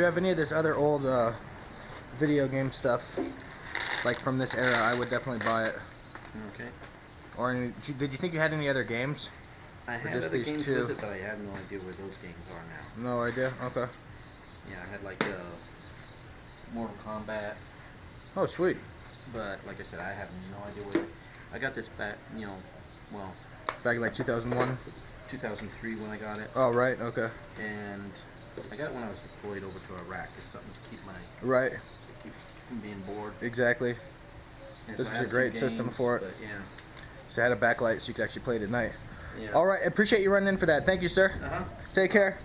you have any of this other old video game stuff, like from this era, I would definitely buy it. Okay. Or did you think you had any other games? I had other games with it, but I have no idea where those games are now. No idea? Okay. Yeah, I had like Mortal Kombat. Oh, sweet. But like I said, I have no idea where. I got this back, you know, well. Back in like 2001? 2003 when I got it. Oh, right. Okay. And I got it when I was deployed over to Iraq. It's something to keep my. Right. Keep from being bored. Exactly. And This so was a great system for it. But yeah. So it had a backlight so you could actually play it at night. Yeah. All right. Appreciate you running in for that. Thank you, sir. Uh-huh. Take care.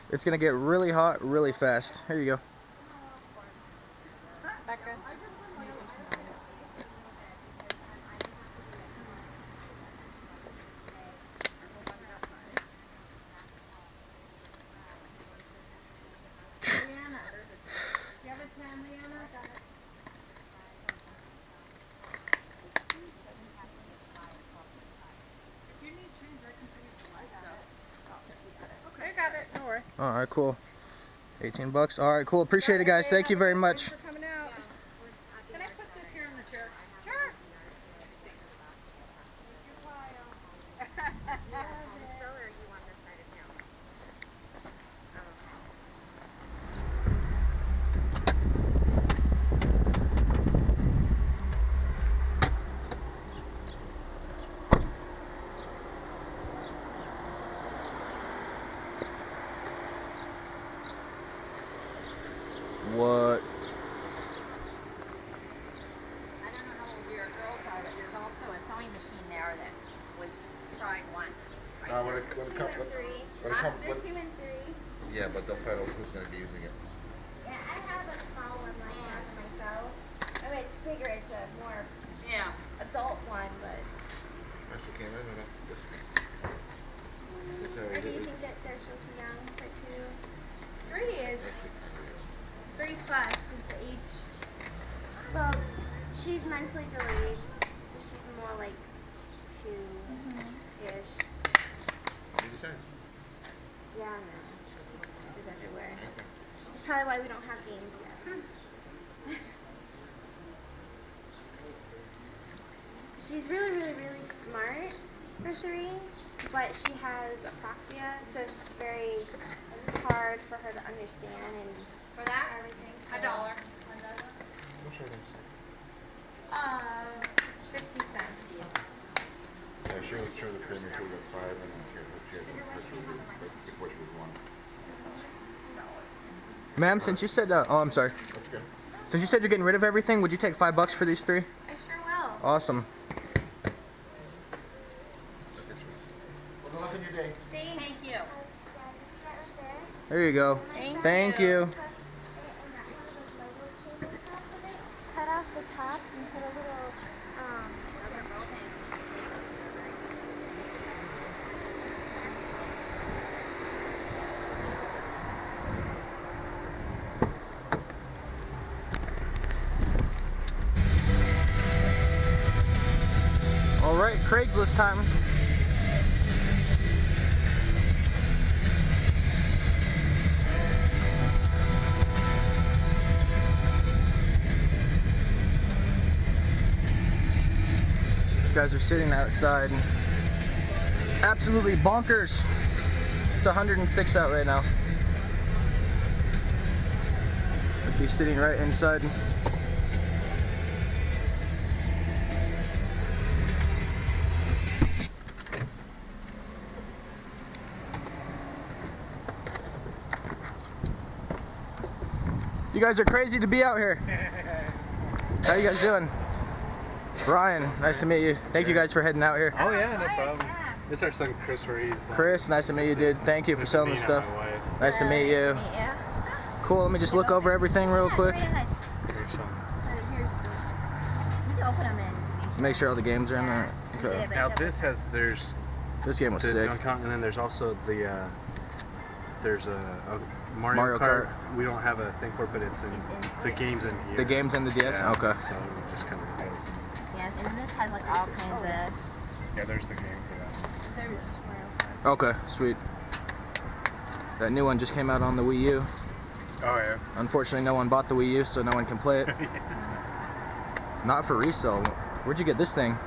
It's gonna get really hot really fast. Here you go. All right, cool. 18 bucks. All right, cool. Appreciate it, guys. Thank you very much. Thanks for coming out. Can I put this here in the chair? Sure. What? I don't know how old your girls are, but there's also a sewing machine there that was tried once. Right When it comes, They're 2 and 3. yeah, but they'll find out who's going to be using it. Yeah, I have a small one like that for myself. I mean, it's bigger, it's a more adult one, but... That's okay, no. This Or do you think that they're still too young for 2? 3 is... 3 plus is the age. Well, she's mentally delayed, so she's more like 2-ish. What did you say? Yeah, I know. Just pieces everywhere. That's probably why we don't have games yet. She's really, really, really smart for 3, but she has apraxia, so it's very hard for her to understand and For that, everything. $1. What's her name? 50 cents. Yeah, she was trying to pay me till the 5 and then she had before she was 1. Ma'am, since you said, oh, I'm sorry. That's good. Since you said you're getting rid of everything, would you take $5 for these 3? I sure will. Awesome. Well, good luck in your day. Thank you. There you go. Thank you. Cut off the top and put a little, All right, Craigslist time. These guys are sitting outside. Absolutely bonkers. It's 106 out right now. I'd be sitting right inside. You guys are crazy to be out here. How you guys doing? Ryan, nice to meet you. Thank you guys for heading out here. Oh yeah, no problem. This is our son Chris Rees. Chris, nice to meet you, dude. Thank you for selling the stuff. My wife. Nice to meet you. Nice to meet you. Cool, let me just look over everything real quick. Here's the. You can open them in. Make sure all the games are in there. Okay. Now this has, there's This game was the sick. Dunk Hunt, and then there's also the, there's a Mario Kart. We don't have a thing for it, but it's in the games in here. The games in the DS? Yeah, Okay. So it just kind of goes. Yeah, and then this has like all kinds of. Yeah, there's the game for that. There's Mario Kart. Okay, sweet. That new one just came out on the Wii U. Oh yeah. Unfortunately, no one bought the Wii U, so no one can play it. Not for resale. Where'd you get this thing?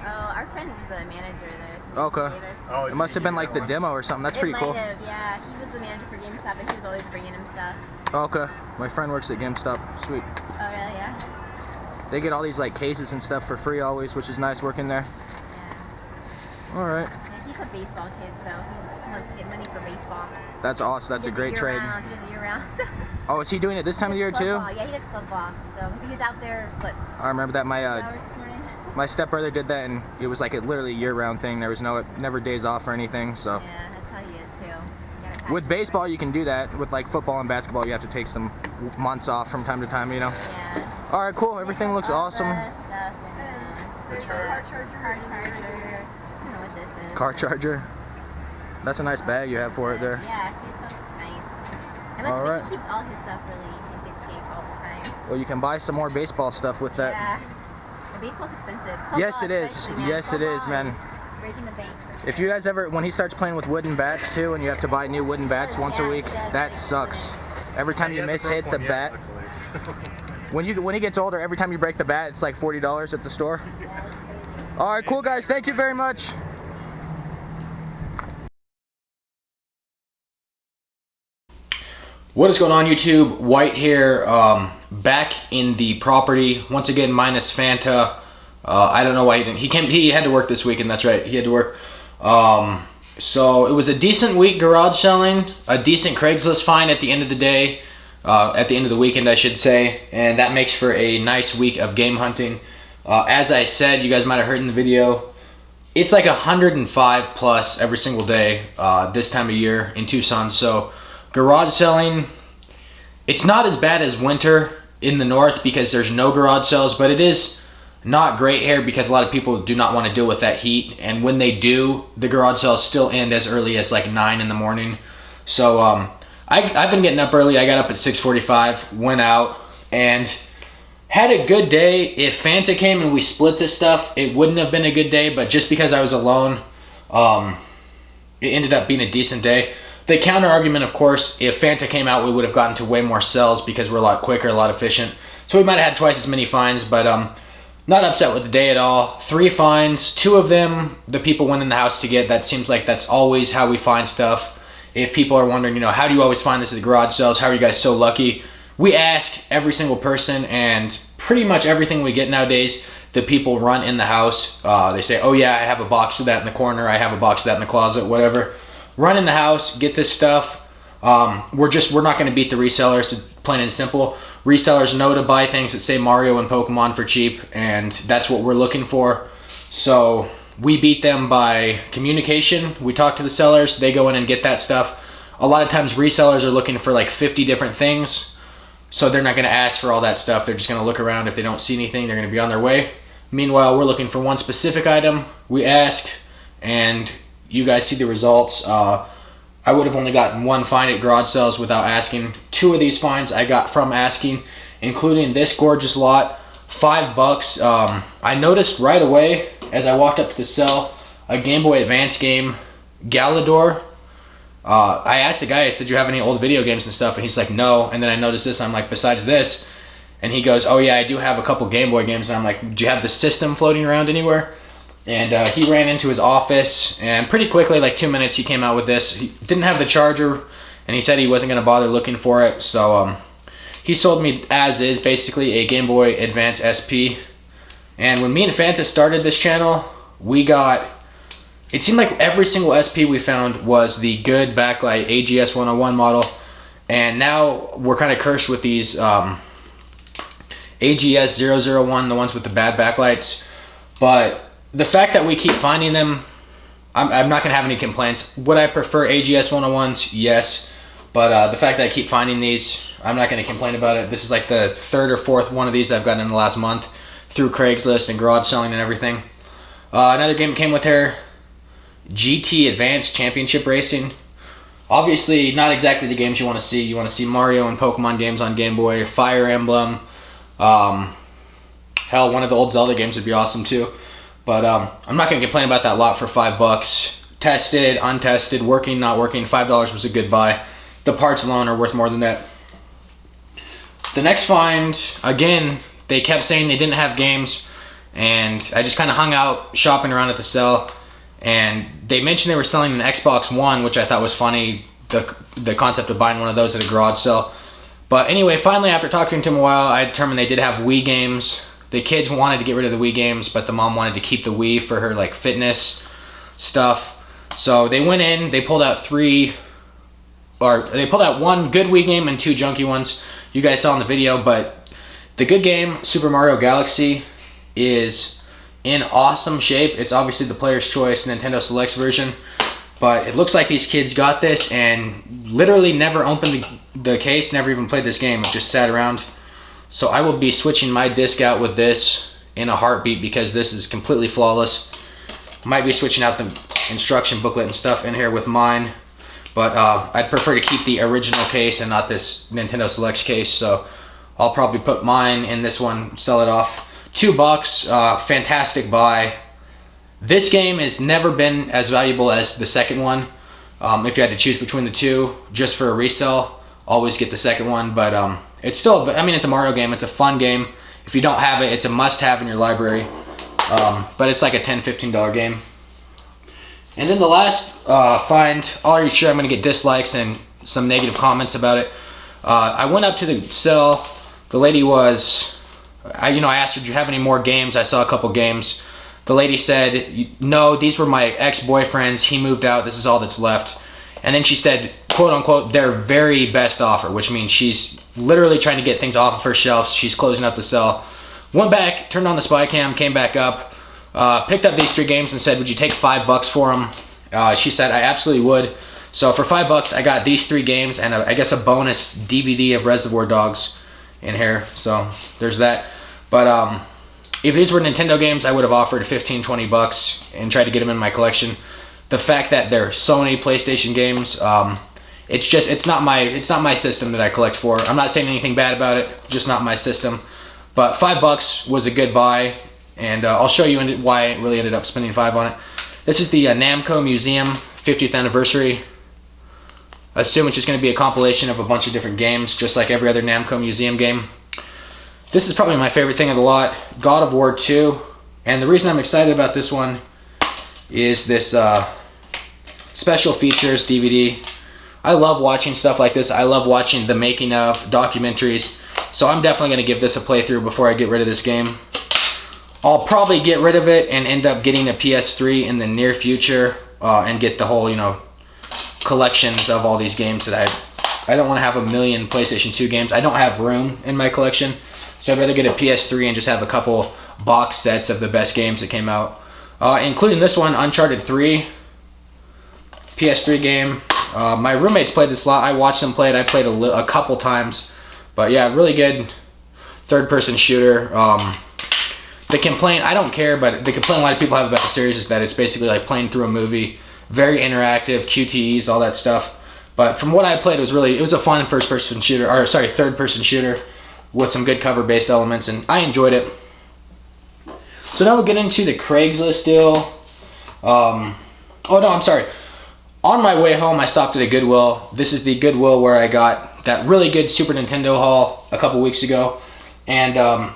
Oh, our friend was a manager there. So Okay. Davis. Oh, It must have been like the demo or something. That's pretty cool. It might have, yeah. He was the manager for GameStop, and he was always bringing him stuff. Okay. My friend works at GameStop. Sweet. Oh, really? Yeah. They get all these like cases and stuff for free always, which is nice working there. Yeah. All right. Yeah, he's a baseball kid, so he wants to get money for baseball. That's awesome. That's a great trade. He does it year round. So. Oh, is he doing it this time of He year does too? club ball. Yeah, he does club ball. So he was out there, what, I remember that 2 hours this morning? my stepbrother did that, and it was like a literally year-round thing. There was never days off or anything. So Yeah, that's how he is too. You gotta catch with him. baseball, you can do that. With like football and basketball, you have to take some months off from time to time. You know. Yeah. All right, cool. Everything looks All awesome. the stuff and, There's a car charger. car charger. I don't know what this is. Car charger. That's a nice bag you have for it there. Yeah, see, it looks nice. And All right. he keeps all his stuff really in good shape all the time. Well, you can buy some more baseball stuff with that. Yeah. And baseball's expensive. Club Yes, ball it is. especially, man. Yes, Club it is, ball man. is Breaking the bank. If you guys ever, when he starts playing with wooden bats too, and you have to buy new wooden bats once a Yeah, week, he does. that sucks. Every time you miss hit the bat, when he gets older, every time you break the bat, it's like $40 at the store. All right, cool guys. Thank you very much. What is going on, YouTube? White here, back in the property once again, minus Fanta. I don't know why he didn't. He had to work this weekend. That's right, he had to work. So it was a decent week garage selling, a decent Craigslist find at the end of the day, at the end of the weekend, I should say, and that makes for a nice week of game hunting. As I said, you guys might have heard in the video, it's like 105 plus every single day this time of year in Tucson. So garage selling, it's not as bad as winter in the north because there's no garage sales, but it is not great here because a lot of people do not want to deal with that heat, and when they do, the garage sales still end as early as like 9 in the morning. So I've been getting up early. I got up at 6:45, went out, and had a good day. If Fanta came and we split this stuff, it wouldn't have been a good day, but just because I was alone, it ended up being a decent day. The counter argument, of course, if Fanta came out, we would have gotten to way more sells because we're a lot quicker, a lot efficient. So we might have had twice as many finds, but not upset with the day at all. 3 finds, 2 of them the people went in the house to get. That seems like that's always how we find stuff. If people are wondering, you know, how do you always find this at the garage sales? How are you guys so lucky? We ask every single person, and pretty much everything we get nowadays, the people run in the house. They say, oh yeah, I have a box of that in the corner. I have a box of that in the closet, whatever. Run in the house, get this stuff. We're not going to beat the resellers, plain and simple. Resellers know to buy things that say Mario and Pokemon for cheap, and that's what we're looking for. So we beat them by communication. We talk to the sellers, they go in and get that stuff. A lot of times resellers are looking for like 50 different things, so they're not going to ask for all that stuff. They're just going to look around. If they don't see anything, they're going to be on their way. Meanwhile, we're looking for one specific item. We ask, and you guys see the results. I would have only gotten 1 find at garage sales without asking. 2 of these finds I got from asking, including this gorgeous lot, $5. I noticed right away as I walked up to the cell, a Game Boy Advance game, Galador. I asked the guy, I said, do you have any old video games and stuff? And he's like, no. And then I noticed this, I'm like, besides this? And he goes, oh yeah, I do have a couple Game Boy games. And I'm like, do you have the system floating around anywhere? And he ran into his office, and pretty quickly, like 2 minutes, he came out with this. He didn't have the charger, and he said he wasn't going to bother looking for it. So he sold me as is, basically a Game Boy Advance SP. And when me and Fanta started this channel, we got, it seemed like every single SP we found was the good backlight AGS 101 model. And now we're kind of cursed with these AGS 001, the ones with the bad backlights. But the fact that we keep finding them, I'm not gonna have any complaints. Would I prefer AGS 101s? Yes, but the fact that I keep finding these, I'm not gonna complain about it. This is like the third or fourth one of these I've gotten in the last month through Craigslist and garage selling and everything. Another game came with her, GT Advanced Championship Racing. Obviously, not exactly the games you want to see. You want to see Mario and Pokemon games on Game Boy, Fire Emblem. Hell, one of the old Zelda games would be awesome too. But I'm not going to complain about that lot for $5. Tested, untested, working, not working. $5 was a good buy. The parts alone are worth more than that. The next find, again, they kept saying they didn't have games, and I just kind of hung out shopping around at the sale, and they mentioned they were selling an Xbox One, which I thought was funny, the concept of buying one of those at a garage sale. But anyway, finally, after talking to them a while, I determined they did have Wii games. The kids wanted to get rid of the Wii games, but the mom wanted to keep the Wii for her like fitness stuff. So they went in, they pulled out one good Wii game and 2 junky ones. You guys saw in the video, but the good game, Super Mario Galaxy, is in awesome shape. It's obviously the player's choice Nintendo Selects version, but it looks like these kids got this and literally never opened the case, never even played this game. It just sat around. So I will be switching my disc out with this in a heartbeat because this is completely flawless. Might be switching out the instruction booklet and stuff in here with mine, but I'd prefer to keep the original case and not this Nintendo Selects case, so I'll probably put mine in this one, sell it off. $2, fantastic buy. This game has never been as valuable as the second one. If you had to choose between the two, just for a resale, always get the second one, but it's still, I mean, it's a Mario game, it's a fun game. If you don't have it, it's a must-have in your library, but it's like a $10, $15 game. And then the last find, already sure I'm gonna get dislikes and some negative comments about it. I went up to the sale, the lady was, I asked her, do you have any more games? I saw a couple games. The lady said, no, these were my ex-boyfriend's, he moved out, this is all that's left. And then she said, quote unquote, their very best offer, which means she's literally trying to get things off of her shelves. She's closing up the sale. Went back, turned on the spy cam, came back up, picked up these 3 games and said, would you take $5 for them? She said, I absolutely would. So for $5, I got these 3 games and I guess a bonus DVD of Reservoir Dogs in here. So there's that. But if these were Nintendo games, I would have offered $15, $20 and tried to get them in my collection. The fact that they're Sony PlayStation games, it's not my system that I collect for. I'm not saying anything bad about it, just not my system. But $5 was a good buy, and I'll show you why I really ended up spending $5 on it. This is the Namco Museum 50th anniversary. I assume it's just going to be a compilation of a bunch of different games, just like every other Namco Museum game. This is probably my favorite thing of the lot, God of War 2. And the reason I'm excited about this one is this special features DVD. I love watching stuff like this. I love watching the making of documentaries. So I'm definitely going to give this a playthrough before I get rid of this game. I'll probably get rid of it and end up getting a PS3 in the near future and get the whole, collections of all these games that I don't want to have a million PlayStation 2 games. I don't have room in my collection. So I'd rather get a PS3 and just have a couple box sets of the best games that came out. Including this one, Uncharted 3. PS3 game. My roommates played this a lot. I watched them play it. I played a couple times. But yeah, really good third-person shooter. The complaint, I don't care, but the complaint a lot of people have about the series is that it's basically like playing through a movie. Very interactive, QTEs, all that stuff. But from what I played, it was a fun third-person shooter with some good cover-based elements, and I enjoyed it. So now we'll get into the Craigslist deal. Oh no, I'm sorry. On my way home, I stopped at a Goodwill. This is the Goodwill where I got that really good Super Nintendo haul a couple weeks ago. And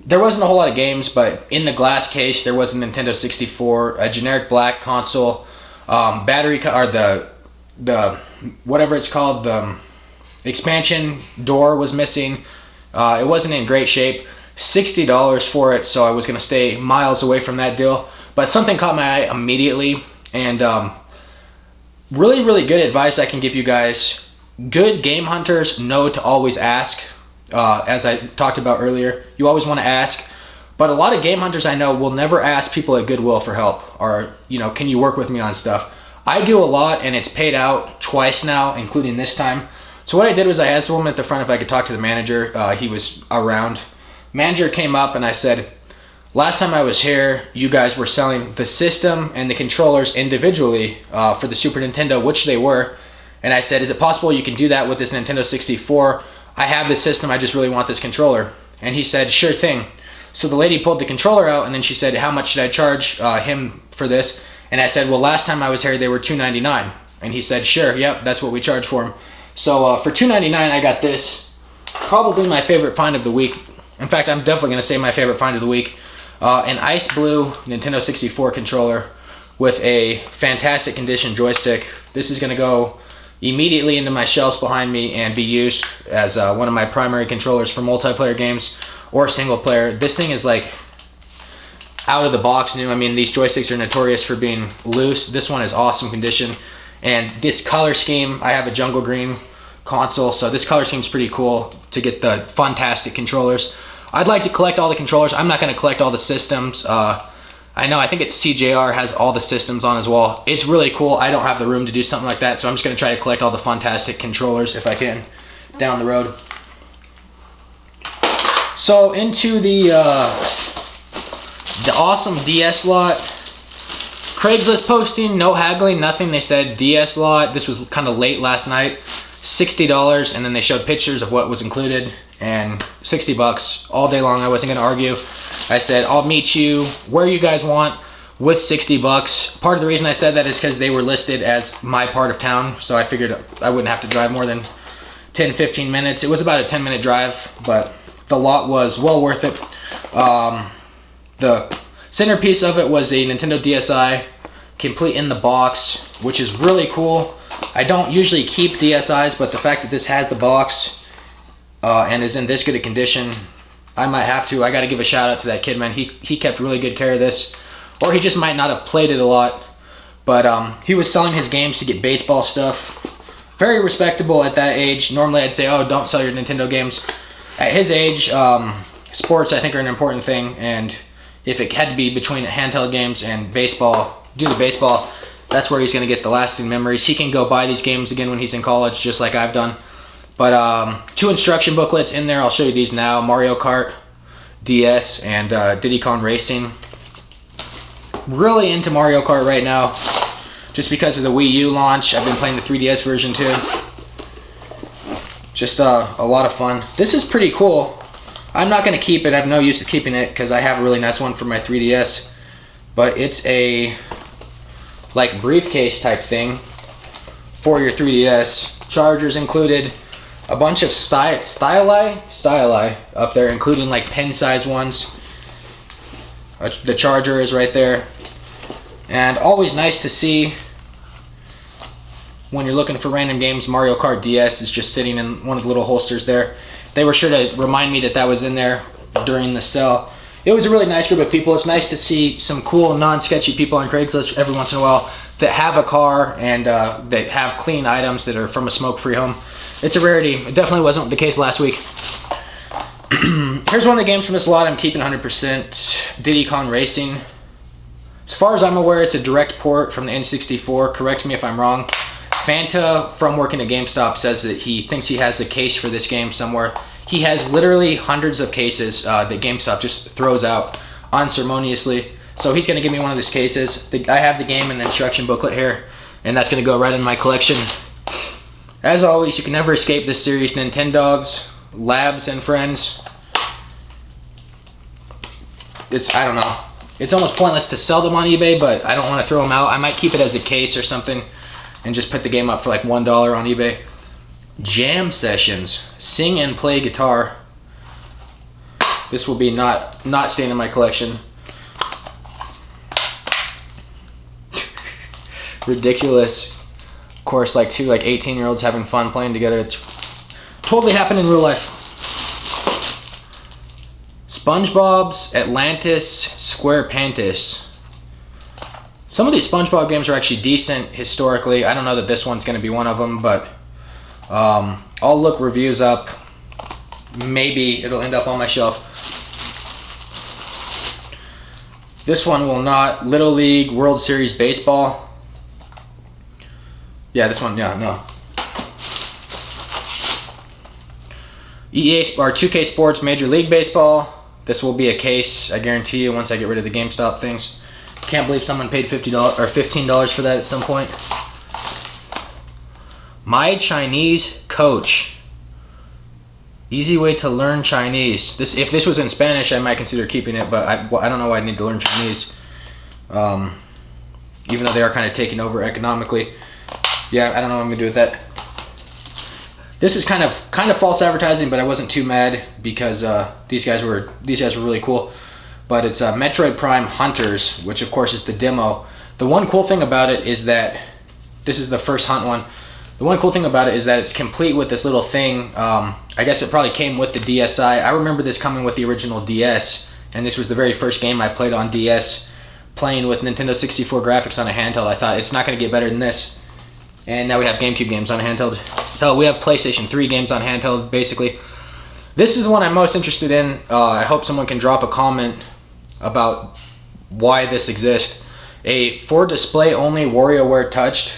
there wasn't a whole lot of games, but in the glass case, there was a Nintendo 64, a generic black console, the whatever it's called, the expansion door was missing. It wasn't in great shape. $60 for it, so I was going to stay miles away from that deal. But something caught my eye immediately, and really, really good advice I can give you guys. Good game hunters know to always ask. As I talked about earlier, you always want to ask. But a lot of game hunters I know will never ask people at Goodwill for help, or, you know, can you work with me on stuff? I do a lot, and it's paid out twice now, including this time. So what I did was I asked the woman at the front if I could talk to the manager. He was around. Manager came up and I said, last time I was here, you guys were selling the system and the controllers individually for the Super Nintendo, which they were. And I said, is it possible you can do that with this Nintendo 64? I have this system, I just really want this controller. And he said, sure thing. So the lady pulled the controller out, and then she said, how much should I charge him for this? And I said, well, last time I was here, they were $2.99. And he said, sure, yep, that's what we charge for him. So for $2.99, I got this. Probably my favorite find of the week. In fact, I'm definitely going to say my favorite find of the week. An ice blue Nintendo 64 controller with a fantastic condition joystick. This is going to go immediately into my shelves behind me and be used as one of my primary controllers for multiplayer games or single player. This thing is like out of the box new. I mean, these joysticks are notorious for being loose. This one is awesome condition. And this color scheme, I have a jungle green console, so this color scheme is pretty cool to get the fantastic controllers. I'd like to collect all the controllers. I'm not going to collect all the systems. I know, I think CJR has all the systems on as well. It's really cool. I don't have the room to do something like that, so I'm just going to try to collect all the fantastic controllers if I can down the road. So into the awesome DS lot. Craigslist posting, no haggling, nothing. They said DS lot. This was kind of late last night. $60, and then they showed pictures of what was included, and 60 bucks all day long. I wasn't going to argue. I said, I'll meet you where you guys want with 60 bucks. Part of the reason I said that is because they were listed as my part of town, so I figured I wouldn't have to drive more than 10-15 minutes. It was about a 10-minute drive, but the lot was well worth it. The centerpiece of it was a Nintendo DSi, complete in the box, which is really cool. I don't usually keep DSi's, but the fact that this has the box and is in this good a condition, I might have to. I got to give a shout out to that kid, man. He kept really good care of this, or he just might not have played it a lot. But he was selling his games to get baseball stuff. Very respectable at that age. Normally I'd say, oh, don't sell your Nintendo games. At his age, sports I think are an important thing, and if it had to be between handheld games and baseball, do the baseball. That's where he's going to get the lasting memories. He can go buy these games again when he's in college, just like I've done. But 2 instruction booklets in there. I'll show you these now. Mario Kart DS and Diddy Kong Racing. Really into Mario Kart right now, just because of the Wii U launch. I've been playing the 3DS version too. Just a lot of fun. This is pretty cool. I'm not going to keep it. I have no use of keeping it because I have a really nice one for my 3DS. But it's a like briefcase type thing for your 3DS. Chargers included. A bunch of styli up there, including like pen size ones. The charger is right there. And always nice to see when you're looking for random games. Mario Kart DS is just sitting in one of the little holsters there. They were sure to remind me that that was in there during the sale. It was a really nice group of people. It's nice to see some cool, non-sketchy people on Craigslist every once in a while that have a car and that have clean items that are from a smoke-free home. It's a rarity. It definitely wasn't the case last week. Here's one of the games from this lot I'm keeping 100%. Diddy Kong Racing. As far as I'm aware, it's a direct port from the N64. Correct me if I'm wrong. Fanta, from working at GameStop, says that he thinks he has the case for this game somewhere. He has literally hundreds of cases that GameStop just throws out unceremoniously. So he's going to give me one of these cases. I have the game and the instruction booklet here, and that's going to go right in my collection. As always, you can never escape this series. Nintendogs, Labs, and Friends. I don't know. It's almost pointless to sell them on eBay, but I don't want to throw them out. I might keep it as a case or something and just put the game up for like $1 on eBay. Jam Sessions. Sing and play guitar. This will be not staying in my collection. Ridiculous. Of course, like 2 18-year-olds having fun playing together. It's totally happened in real life. SpongeBob's Atlantis SquarePantis. Some of these SpongeBob games are actually decent historically. I don't know that this one's going to be one of them, but I'll look reviews up. Maybe it'll end up on my shelf. This one will not. Little League World Series Baseball. Yeah, this one, yeah, no. EA or 2K Sports Major League Baseball. This will be a case, I guarantee you, once I get rid of the GameStop things. Can't believe someone paid $50 or $15 for that at some point. My Chinese Coach. Easy way to learn Chinese. If this was in Spanish, I might consider keeping it, but I don't know why I need to learn Chinese. Even though they are kind of taking over economically. Yeah, I don't know what I'm gonna do with that. This is kind of false advertising, but I wasn't too mad because these guys were really cool. But it's Metroid Prime Hunters, which of course is the demo. The one cool thing about it is that this is the first hunt one. The one cool thing about it is that it's complete with this little thing. I guess it probably came with the DSi. I remember this coming with the original DS, and this was the very first game I played on DS, playing with Nintendo 64 graphics on a handheld. I thought it's not going to get better than this. And now we have GameCube games on handheld. Hell, we have PlayStation 3 games on handheld, basically. This is the one I'm most interested in. I hope someone can drop a comment about why this exists. A for display only WarioWare touched.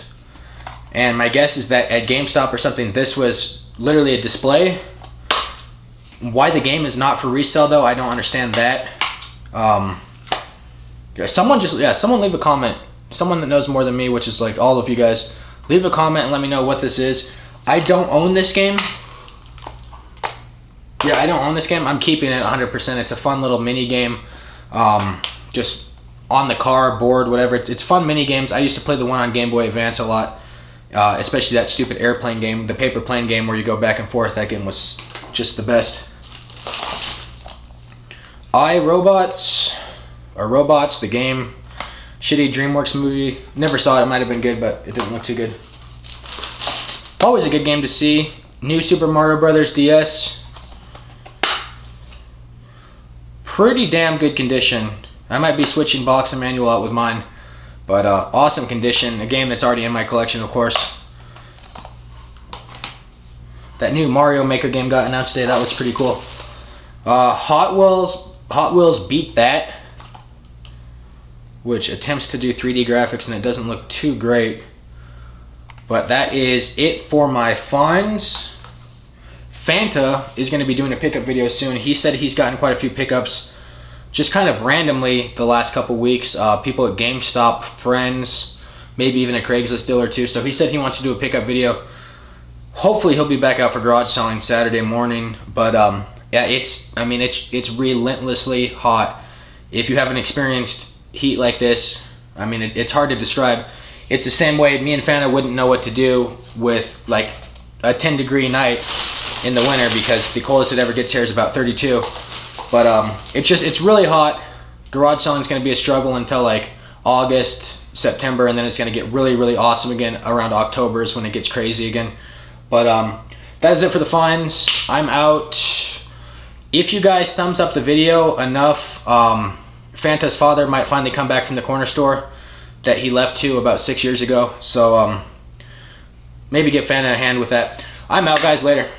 And my guess is that at GameStop or something, this was literally a display. Why the game is not for resale though, I don't understand that. Someone leave a comment. Someone that knows more than me, which is like all of you guys. Leave a comment and let me know what this is. I don't own this game. Yeah, I don't own this game. I'm keeping it 100%. It's a fun little mini game. Just on the car, board, whatever. It's fun mini games. I used to play the one on Game Boy Advance a lot. Especially that stupid airplane game, the paper plane game where you go back and forth. That game was just the best. iRobots, or Robots, the game. Shitty DreamWorks movie. Never saw it. It might have been good, but it didn't look too good. Always a good game to see. New Super Mario Brothers DS. Pretty damn good condition. I might be switching box and manual out with mine. But awesome condition. A game that's already in my collection, of course. That new Mario Maker game got announced today. That looks pretty cool. Hot Wheels Beat That, which attempts to do 3D graphics and it doesn't look too great. But that is it for my finds. Fanta is going to be doing a pickup video soon. He said he's gotten quite a few pickups just kind of randomly the last couple weeks. People at GameStop, friends, maybe even a Craigslist deal or two. So he said he wants to do a pickup video. Hopefully he'll be back out for garage selling Saturday morning. But yeah, it's relentlessly hot. If you haven't experienced heat like this, I mean, it's hard to describe. It's the same way me and Fanta wouldn't know what to do with like a 10-degree night in the winter, because the coldest it ever gets here is about 32. But it's really hot. Garage selling is going to be a struggle until like August, September, and then it's going to get really, really awesome again around October is when it gets crazy again. But that is it for the finds. I'm out. If you guys thumbs up the video enough, Fanta's father might finally come back from the corner store that he left to about 6 years ago. So maybe get Fanta a hand with that. I'm out, guys. Later.